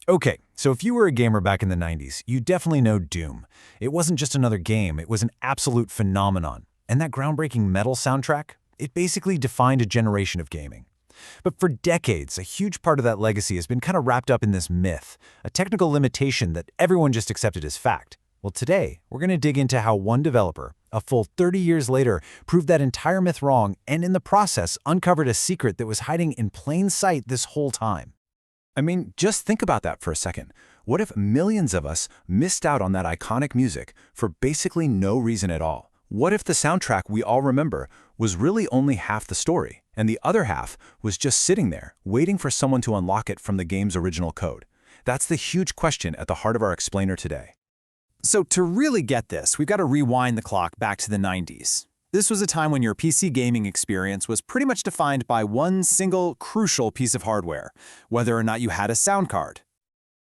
Okay, so if you were a gamer back in the 90s, you definitely know Doom. It wasn't just another game, it was an absolute phenomenon. And that groundbreaking metal soundtrack, it basically defined a generation of gaming. But for decades, a huge part of that legacy has been kind of wrapped up in this myth, a technical limitation that everyone just accepted as fact. Well, today, we're going to dig into how one developer, a full 30 years later, proved that entire myth wrong and in the process uncovered a secret that was hiding in plain sight this whole time. I mean, just think about that for a second. What if millions of us missed out on that iconic music for basically no reason at all? What if the soundtrack we all remember was really only half the story, and the other half was just sitting there, waiting for someone to unlock it from the game's original code? That's the huge question at the heart of our explainer today. So to really get this, we've got to rewind the clock back to the 90s. This was a time when your PC gaming experience was pretty much defined by one single crucial piece of hardware, whether or not you had a sound card.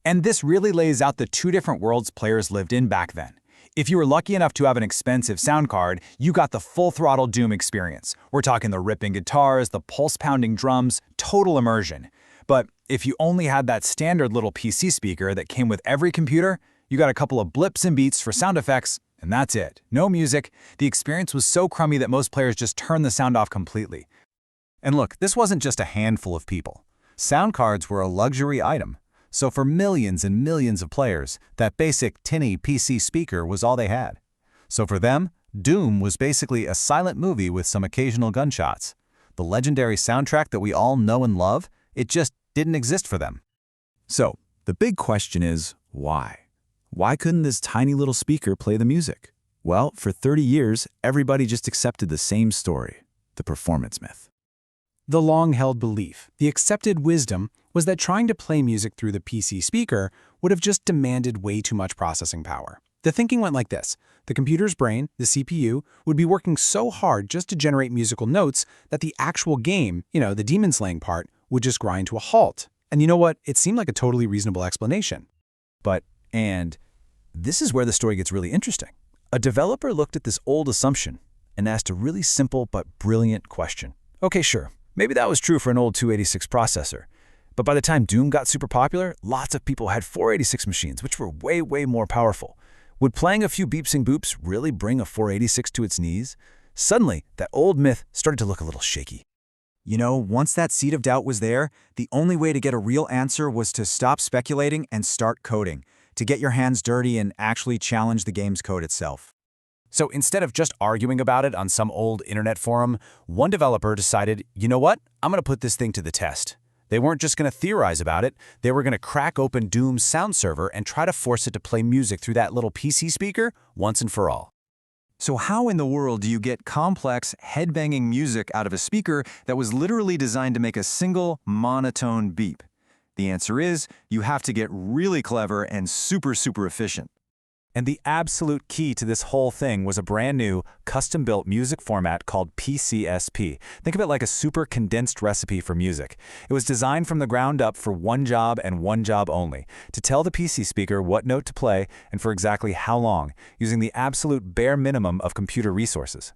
And this really lays out the two different worlds players lived in back then. If you were lucky enough to have an expensive sound card, you got the full-throttle Doom experience. We're talking the ripping guitars, the pulse-pounding drums, total immersion. But if you only had that standard little PC speaker that came with every computer, you got a couple of blips and beats for sound effects, and that's it. No music. The experience was so crummy that most players just turned the sound off completely. And look, this wasn't just a handful of people. Sound cards were a luxury item. So for millions and millions of players, that basic tinny PC speaker was all they had. So for them, Doom was basically a silent movie with some occasional gunshots. The legendary soundtrack that we all know and love, it just didn't exist for them. So the big question is, why? Why couldn't this tiny little speaker play the music? Well, for 30 years, everybody just accepted the same story, the performance myth. The long-held belief, the accepted wisdom, was that trying to play music through the PC speaker would have just demanded way too much processing power. The thinking went like this. The computer's brain, the CPU, would be working so hard just to generate musical notes that the actual game, the demon-slaying part, would just grind to a halt. And you know what? It seemed like a totally reasonable explanation. And this is where the story gets really interesting. A developer looked at this old assumption and asked a really simple but brilliant question. Okay, sure, maybe that was true for an old 286 processor. But by the time Doom got super popular, lots of people had 486 machines, which were way, way more powerful. Would playing a few beeps and boops really bring a 486 to its knees? Suddenly, that old myth started to look a little shaky. Once that seed of doubt was there, the only way to get a real answer was to stop speculating and start coding, to get your hands dirty and actually challenge the game's code itself. So instead of just arguing about it on some old internet forum, one developer decided, you know what, I'm going to put this thing to the test. They weren't just going to theorize about it, they were going to crack open Doom's sound server and try to force it to play music through that little PC speaker once and for all. So how in the world do you get complex, head-banging music out of a speaker that was literally designed to make a single, monotone beep? The answer is, you have to get really clever and super efficient. And the absolute key to this whole thing was a brand new, custom-built music format called PCSP. Think of it like a super condensed recipe for music. It was designed from the ground up for one job and one job only, to tell the PC speaker what note to play and for exactly how long, using the absolute bare minimum of computer resources.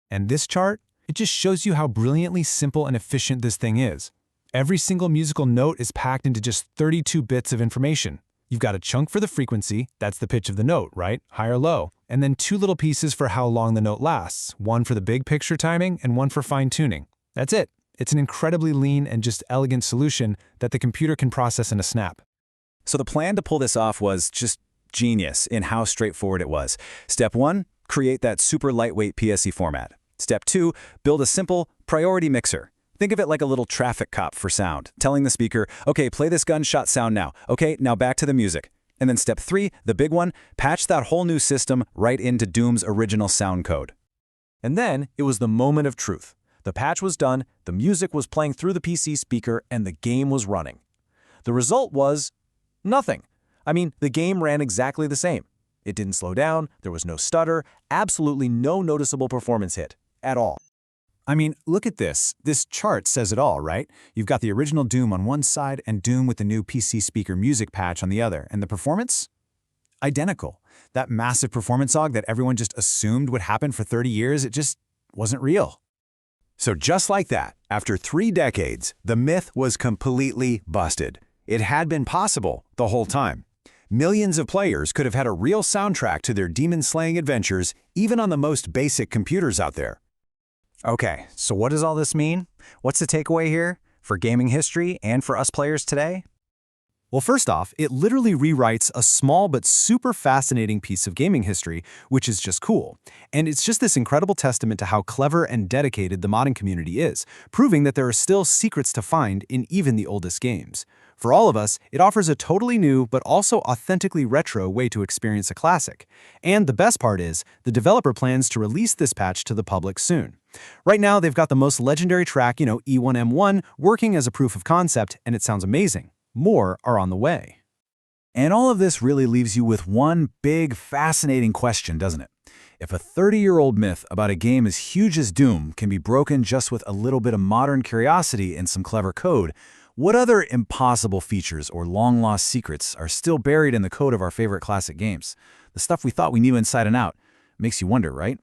And this chart, it just shows you how brilliantly simple and efficient this thing is. Every single musical note is packed into just 32 bits of information. You've got a chunk for the frequency, that's the pitch of the note, right? High or low. And then two little pieces for how long the note lasts, one for the big picture timing and one for fine-tuning. That's it. It's an incredibly lean and just elegant solution that the computer can process in a snap. So the plan to pull this off was just genius in how straightforward it was. Step 1, create that super lightweight PSE format. Step 2, build a simple priority mixer. Think of it like a little traffic cop for sound, telling the speaker, okay, play this gunshot sound now. Okay, now back to the music. And then step 3, the big one, patch that whole new system right into Doom's original sound code. And then it was the moment of truth. The patch was done, the music was playing through the PC speaker, and the game was running. The result was nothing. I mean, the game ran exactly the same. It didn't slow down, there was no stutter, absolutely no noticeable performance hit at all. I mean, look at this. This chart says it all, right? You've got the original Doom on one side and Doom with the new PC speaker music patch on the other. And the performance? Identical. That massive performance hog that everyone just assumed would happen for 30 years, it just wasn't real. So just like that, after 3 decades, the myth was completely busted. It had been possible the whole time. Millions of players could have had a real soundtrack to their demon-slaying adventures, even on the most basic computers out there. Okay, so what does all this mean? What's the takeaway here for gaming history and for us players today? Well, first off, it literally rewrites a small but super fascinating piece of gaming history, which is just cool. And it's just this incredible testament to how clever and dedicated the modding community is, proving that there are still secrets to find in even the oldest games. For all of us, it offers a totally new but also authentically retro way to experience a classic. And the best part is, the developer plans to release this patch to the public soon. Right now, they've got the most legendary track, E1M1, working as a proof of concept, and it sounds amazing. More are on the way. And all of this really leaves you with one big, fascinating question, doesn't it? If a 30-year-old myth about a game as huge as Doom can be broken just with a little bit of modern curiosity and some clever code, what other impossible features or long-lost secrets are still buried in the code of our favorite classic games? The stuff we thought we knew inside and out. Makes you wonder, right?